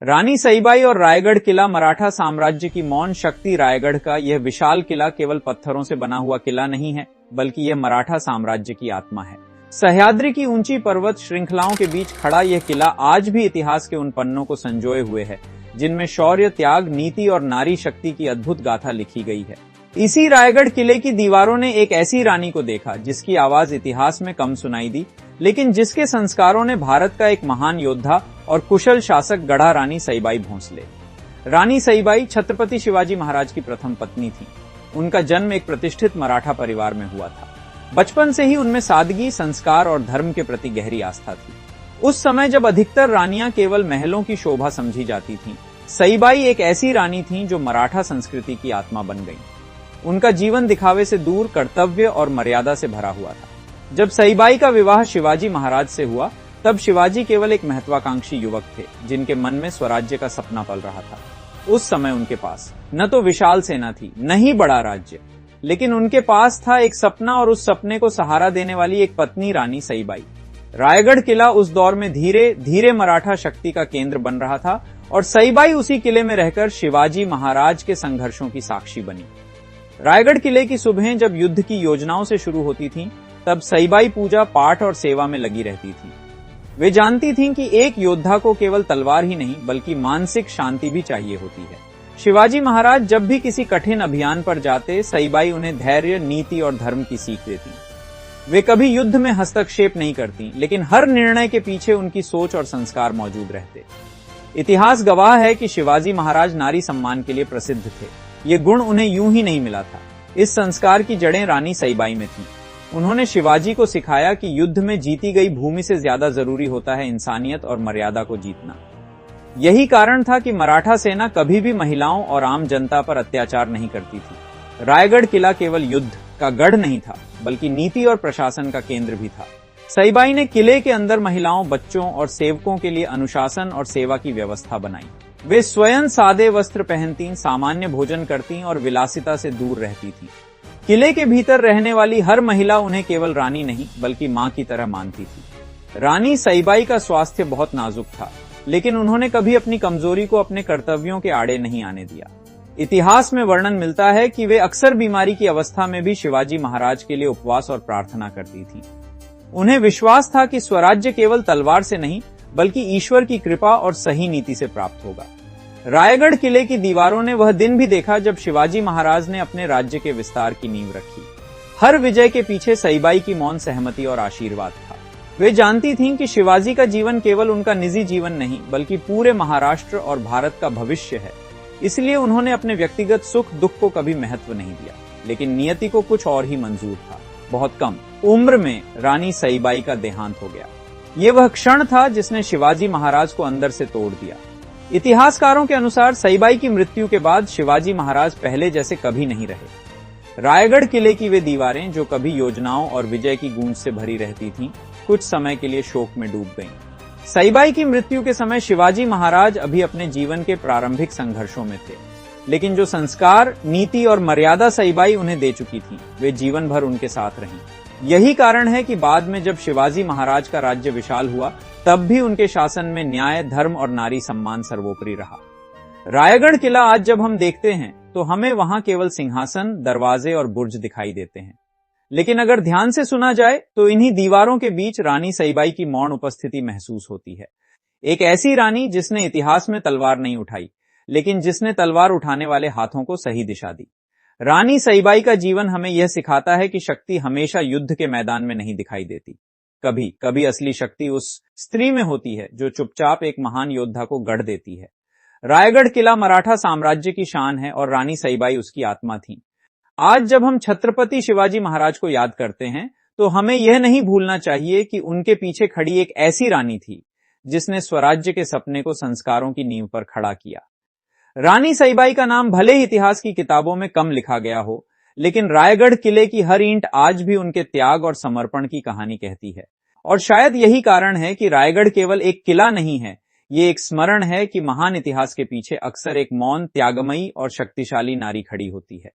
रानी सईबाई और रायगढ़ किला मराठा साम्राज्य की मौन शक्ति। रायगढ़ का यह विशाल किला केवल पत्थरों से बना हुआ किला नहीं है, बल्कि यह मराठा साम्राज्य की आत्मा है। सह्याद्री की ऊंची पर्वत श्रृंखलाओं के बीच खड़ा यह किला आज भी इतिहास के उन पन्नों को संजोए हुए है जिनमें शौर्य, त्याग, नीति और नारी शक्ति की अद्भुत गाथा लिखी गई है। इसी रायगढ़ किले की दीवारों ने एक ऐसी रानी को देखा जिसकी आवाज इतिहास में कम सुनाई दी, लेकिन जिसके संस्कारों ने भारत का एक महान योद्धा और कुशल शासक गढ़ा। रानी सईबाई भोंसले। रानी सईबाई छत्रपति शिवाजी महाराज की प्रथम पत्नी थी। उनका जन्म एक प्रतिष्ठित मराठा परिवार में हुआ था। बचपन से ही उनमें सादगी, संस्कार और धर्म के प्रति गहरी आस्था थी। उस समय जब अधिकतर रानियां केवल महलों की शोभा समझी जाती थीं, सईबाई एक ऐसी रानी थीं जो मराठा संस्कृति की आत्मा बन गईं। उनका जीवन दिखावे से दूर कर्तव्य और मर्यादा से भरा हुआ था। जब सईबाई का विवाह शिवाजी महाराज से हुआ, तब शिवाजी केवल एक महत्वाकांक्षी युवक थे जिनके मन में स्वराज्य का सपना पल रहा था। उस समय उनके पास न तो विशाल सेना थी, न ही बड़ा राज्य, लेकिन उनके पास था एक सपना, और उस सपने को सहारा देने वाली एक पत्नी, रानी सईबाई। रायगढ़ किला उस दौर में धीरे धीरे मराठा शक्ति का केंद्र बन रहा था, और सईबाई उसी किले में रहकर शिवाजी महाराज के संघर्षों की साक्षी बनी। रायगढ़ किले की सुबहें जब युद्ध की योजनाओं से शुरू होती थीं, तब सईबाई पूजा पाठ और सेवा में लगी रहती थी। वे जानती थीं कि एक योद्धा को केवल तलवार ही नहीं बल्कि मानसिक शांति भी चाहिए होती है। शिवाजी महाराज जब भी किसी कठिन अभियान पर जाते, सईबाई उन्हें धैर्य, नीति और धर्म की सीख देती। वे कभी युद्ध में हस्तक्षेप नहीं करती, लेकिन हर निर्णय के पीछे उनकी सोच और संस्कार मौजूद रहते। इतिहास गवाह है कि शिवाजी महाराज नारी सम्मान के लिए प्रसिद्ध थे। ये गुण उन्हें यूं ही नहीं मिला था। इस संस्कार की जड़ें रानी सईबाई में थीं। उन्होंने शिवाजी को सिखाया कि युद्ध में जीती गई भूमि से ज्यादा जरूरी होता है इंसानियत और मर्यादा को जीतना। यही कारण था कि मराठा सेना कभी भी महिलाओं और आम जनता पर अत्याचार नहीं करती थी। रायगढ़ किला केवल युद्ध का गढ़ नहीं था, बल्कि नीति और प्रशासन का केंद्र भी था। सईबाई ने किले के अंदर महिलाओं, बच्चों और सेवकों के लिए अनुशासन और सेवा की व्यवस्था बनाई। वे स्वयं सादे वस्त्र पहनती, सामान्य भोजन करती और विलासिता से दूर रहती थी। किले के भीतर रहने वाली हर महिला उन्हें केवल रानी नहीं बल्कि मां की तरह मानती थी। रानी सईबाई का स्वास्थ्य बहुत नाजुक था, लेकिन उन्होंने कभी अपनी कमजोरी को अपने कर्तव्यों के आड़े नहीं आने दिया। इतिहास में वर्णन मिलता है कि वे अक्सर बीमारी की अवस्था में भी शिवाजी महाराज के लिए उपवास और प्रार्थना करती थी। उन्हें विश्वास था कि स्वराज्य केवल तलवार से नहीं बल्कि ईश्वर की कृपा और सही नीति से प्राप्त होगा। रायगढ़ किले की दीवारों ने वह दिन भी देखा जब शिवाजी महाराज ने अपने राज्य के विस्तार की नींव रखी। हर विजय के पीछे सईबाई की मौन सहमति और आशीर्वाद था। वे जानती थीं कि शिवाजी का जीवन केवल उनका निजी जीवन नहीं बल्कि पूरे महाराष्ट्र और भारत का भविष्य है। इसलिए उन्होंने अपने व्यक्तिगत सुख दुख को कभी महत्व नहीं दिया, लेकिन नियति को कुछ और ही मंजूर था। बहुत कम उम्र में रानी सईबाई का देहांत हो गया। ये वह क्षण था जिसने शिवाजी महाराज को अंदर से तोड़ दिया। इतिहासकारों के अनुसार सईबाई की मृत्यु के बाद शिवाजी महाराज पहले जैसे कभी नहीं रहे। रायगढ़ किले की वे दीवारें जो कभी योजनाओं और विजय की गूंज से भरी रहती थीं, कुछ समय के लिए शोक में डूब गईं। सईबाई की मृत्यु के समय शिवाजी महाराज अभी अपने जीवन के प्रारंभिक संघर्षों में थे, लेकिन जो संस्कार, नीति और मर्यादा सईबाई उन्हें दे चुकी थी, वे जीवन भर उनके साथ रहीं। यही कारण है कि बाद में जब शिवाजी महाराज का राज्य विशाल हुआ, तब भी उनके शासन में न्याय, धर्म और नारी सम्मान सर्वोपरि रहा। रायगढ़ किला आज जब हम देखते हैं तो हमें वहां केवल सिंहासन, दरवाजे और बुर्ज दिखाई देते हैं, लेकिन अगर ध्यान से सुना जाए तो इन्हीं दीवारों के बीच रानी सईबाई की मौन उपस्थिति महसूस होती है। एक ऐसी रानी जिसने इतिहास में तलवार नहीं उठाई, लेकिन जिसने तलवार उठाने वाले हाथों को सही दिशा दी। रानी सईबाई का जीवन हमें यह सिखाता है कि शक्ति हमेशा युद्ध के मैदान में नहीं दिखाई देती। कभी कभी असली शक्ति उस स्त्री में होती है जो चुपचाप एक महान योद्धा को गढ़ देती है। रायगढ़ किला मराठा साम्राज्य की शान है और रानी सईबाई उसकी आत्मा थी। आज जब हम छत्रपति शिवाजी महाराज को याद करते हैं तो हमें यह नहीं भूलना चाहिए कि उनके पीछे खड़ी एक ऐसी रानी थी जिसने स्वराज्य के सपने को संस्कारों की नींव पर खड़ा किया। रानी सईबाई का नाम भले ही इतिहास की किताबों में कम लिखा गया हो, लेकिन रायगढ़ किले की हर ईंट आज भी उनके त्याग और समर्पण की कहानी कहती है। और शायद यही कारण है कि रायगढ़ केवल एक किला नहीं है, ये एक स्मरण है कि महान इतिहास के पीछे अक्सर एक मौन, त्यागमयी और शक्तिशाली नारी खड़ी होती है।